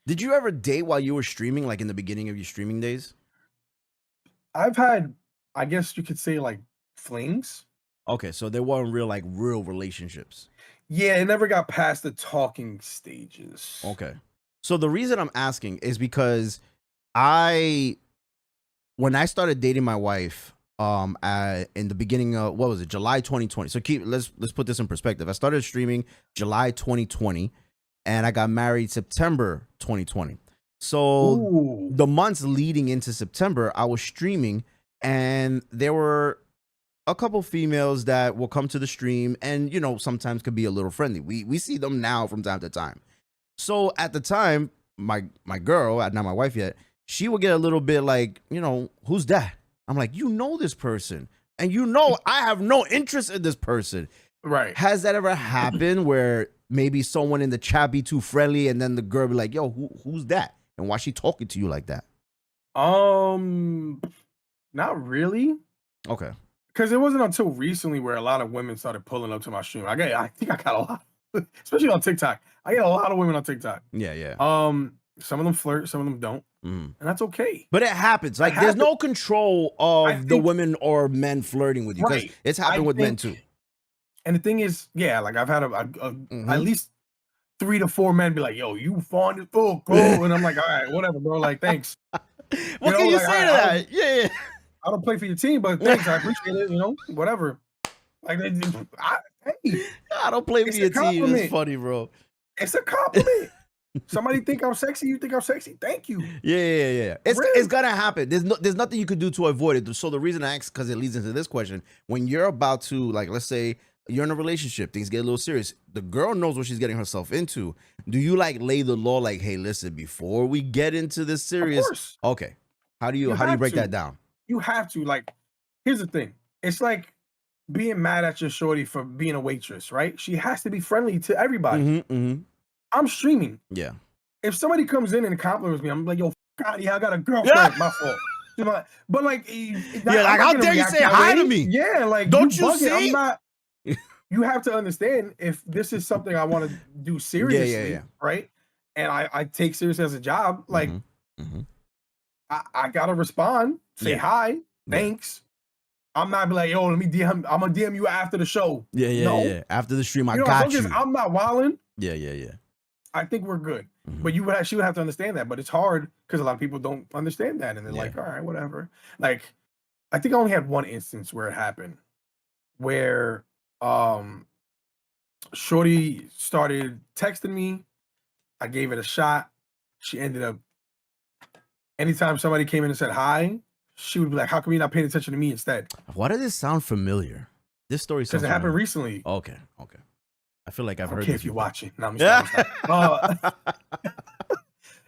Did you ever date while you were streaming, like in the beginning of your streaming days? I've had, I guess you could say, like, flings. Okay, so they weren't real relationships. Yeah, it never got past the talking stages. Okay. So the reason I'm asking is because I when I started dating my wife, in the beginning of what was it, July 2020. So let's put this in perspective. I started streaming July 2020, and I got married September 2020. So Ooh. the months leading into September, I was streaming, and there were a couple females that will come to the stream, and sometimes could be a little friendly. We see them now from time to time. So at the time, my girl, not my wife yet, she would get a little bit like, who's that? I'm like, this person, and I have no interest in this person. Right. Has that ever happened where maybe someone in the chat be too friendly, and then the girl be like, yo, who's that? And why she talking to you like that? Not really. Okay. Because it wasn't until recently where a lot of women started pulling up to my stream. I think I got a lot, especially on TikTok. I get a lot of women on TikTok. Yeah. Some of them flirt, some of them don't, and that's okay. But it happens. Like, there's no control of the women or men flirting with you, because it's happened with men too. And the thing is, yeah, like I've had at least 3 to 4 men be like, "Yo, you fond as fuck, bro," and I'm like, "All right, whatever, bro. Like, thanks." What can you say to that? Yeah. I don't play for your team, but thanks. I appreciate it. Whatever. Like, hey, I don't play for your team. It's funny, bro. It's a compliment. Somebody think I'm sexy. You think I'm sexy. Thank you. Yeah. It's gonna happen. There's nothing you can do to avoid it. So the reason I ask, because it leads into this question: when you're about to, like, let's say you're in a relationship, things get a little serious. The girl knows what she's getting herself into. Do you lay the law, like, hey, listen, before we get into this serious? Of course. Okay. How do you break that down? You have to. Like, here's the thing. It's like being mad at your shorty for being a waitress, right? She has to be friendly to everybody. I'm streaming. Yeah. If somebody comes in and compliments me, I'm like, yo, God, yeah, I got a girlfriend. My fault. But like, how dare you say hi to me? Yeah, like, don't you see? I'm not. You have to understand, if this is something I want to do seriously, right? And I take serious as a job, like, I gotta respond, say hi, thanks. I'm not be like, yo, let me DM. I'm gonna DM you after the show. Yeah. After the stream, I got you. I'm not wilding. Yeah. I think we're good. But she would have to understand that. But it's hard because a lot of people don't understand that, and they're like, all right, whatever. Like, I think I only had one instance where it happened, where shorty started texting me. I gave it a shot. She ended up, anytime somebody came in and said hi, she would be like, how come you're not paying attention to me instead? Why does this sound familiar? This story sounds because it happened recently. Okay. I feel like I've heard this. If you're watching. No,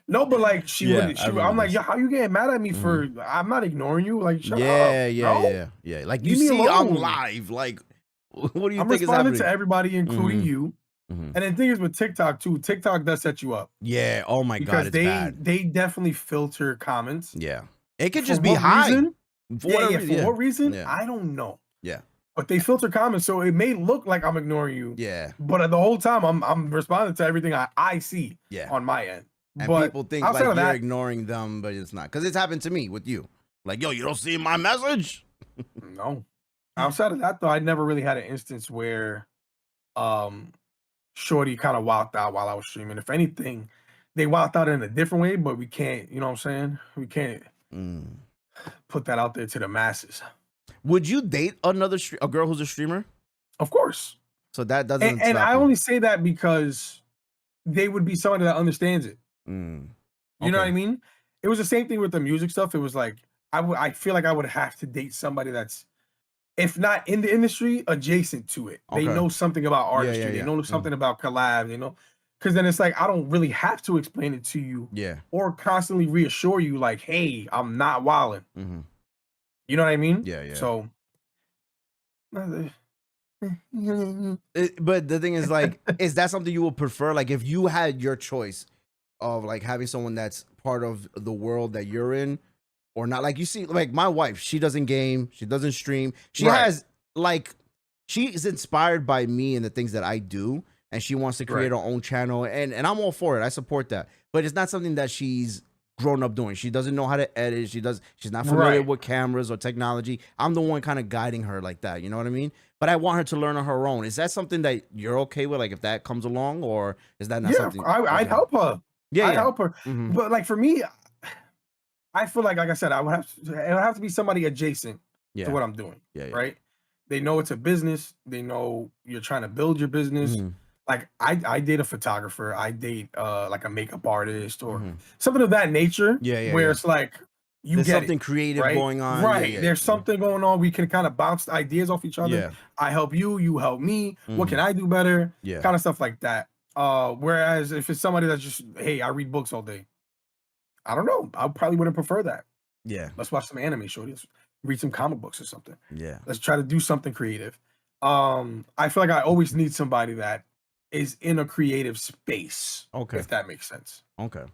no, but like, she would. I'm like, yo, how you getting mad at me for? I'm not ignoring you. Like, shut up. Yeah. Like, you see, I'm live. Like, what do you think is happening? I'm responding to everybody, including you. And the thing is with TikTok too, TikTok does set you up. Yeah. Oh my God, it's bad. They definitely filter comments. Yeah. It could just be high. For what reason? I don't know. Yeah. But they filter comments, so it may look like I'm ignoring you. Yeah. But the whole time I'm responding to everything I see on my end. And people think like you're ignoring them, but it's not. Because it's happened to me with you. Like, yo, you don't see my message? No. Outside of that, though, I never really had an instance where shorty kind of wilded out while I was streaming. If anything, they wilded out in a different way, but we can't, you know what I'm saying? We can't put that out there to the masses. Would you date a girl who's a streamer? Of course. So that doesn't. And I only say that because they would be somebody that understands it. You know what I mean? It was the same thing with the music stuff. It was like I feel like I would have to date somebody that's, if not in the industry, adjacent to it. They know something about artistry. They know something about collab. Because then it's like I don't really have to explain it to you. Or constantly reassure you, like, hey, I'm not wilding. You know what I mean? Yeah. So, but the thing is, like, is that something you would prefer? Like, if you had your choice of like having someone that's part of the world that you're in, or not? Like, you see, like my wife, she doesn't game, she doesn't stream. She has, like, she is inspired by me and the things that I do, and she wants to create Right. her own channel, and I'm all for it. I support that. But it's not something that she's grown up doing. She doesn't know how to edit. She's not familiar Right. with cameras or technology. I'm the one kind of guiding her like that. You know what I mean? But I want her to learn on her own. Is that something that you're okay with? Like if that comes along, or is that not Yeah, something? I'd Okay. help her. Yeah, I'd yeah. help her. Hmm. But like for me, I feel like I said, it would have to be somebody adjacent to Yeah. what I'm doing, Yeah, yeah. right? They know it's a business. They know you're trying to build your business. Hmm. Like I date a photographer, I date like a makeup artist or Hmm. something of that nature, Yeah, yeah, where yeah. it's like you There's get it, something creative right? going on. Yeah, Right. yeah. There's something going on. We can kind of bounce ideas off each other. Yeah. I help you, you help me. What Hmm. can I do better? Yeah. Kind of stuff like that. Whereas if it's somebody that's just, hey, I read books all day. I don't know. I probably wouldn't prefer that. Yeah. Let's watch some anime, shorty. Let's read some comic books or something. Yeah. Let's try to do something creative. I feel like I always need somebody that is in a creative space, Okay. if that makes sense. Okay.